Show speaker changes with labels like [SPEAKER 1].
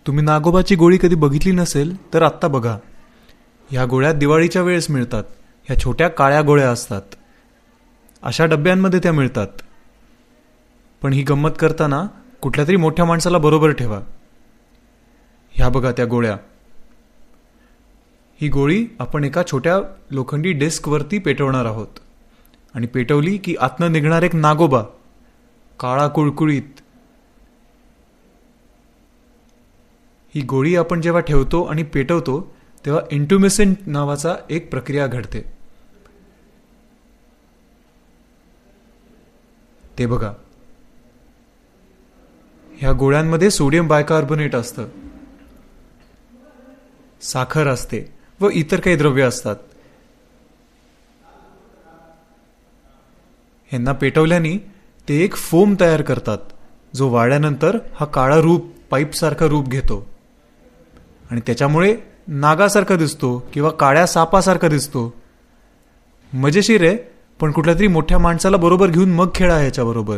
[SPEAKER 1] तुम्ही नागोबाची गोळी कधी बघितली नसेल तर आत्ता बघा. ह्या गोळ्या दिवाळीच्या वेळेस मिळतात. ह्या छोट्या काळ्या गोळ्या असतात. अशा डब्यांमध्ये त्या मिळतात. पण ही गंमत करताना कुठल्या तरी मोठ्या माणसाला बरोबर ठेवा. ह्या बघा त्या गोळ्या. ही गोळी आपण एका छोट्या लोखंडी डिस्कवरती पेटवणार आहोत. आणि पेटवली की आतनं निघणार एक नागोबा, काळा कुळकुळीत. ही गोळी आपण जेव्हा ठेवतो आणि पेटवतो तेव्हा इंट्युमिसेंट नावाचा एक प्रक्रिया घडते. ते बघा. ह्या गोळ्यांमध्ये सोडियम बायकार्बोनेट असतं, साखर असते व इतर काही द्रव्य असतात. ह्यांना पेटवल्याने ते एक फोम तयार करतात, जो वाळल्यानंतर हा काळा रूप पाईपसारखा रूप घेतो आणि त्याच्यामुळे नागासारखा दिसतो किंवा काळ्या सापासारखा दिसतो. मजेशीर आहे, पण कुठल्या तरी मोठ्या माणसाला बरोबर घेऊन मग खेळा ह्याच्याबरोबर.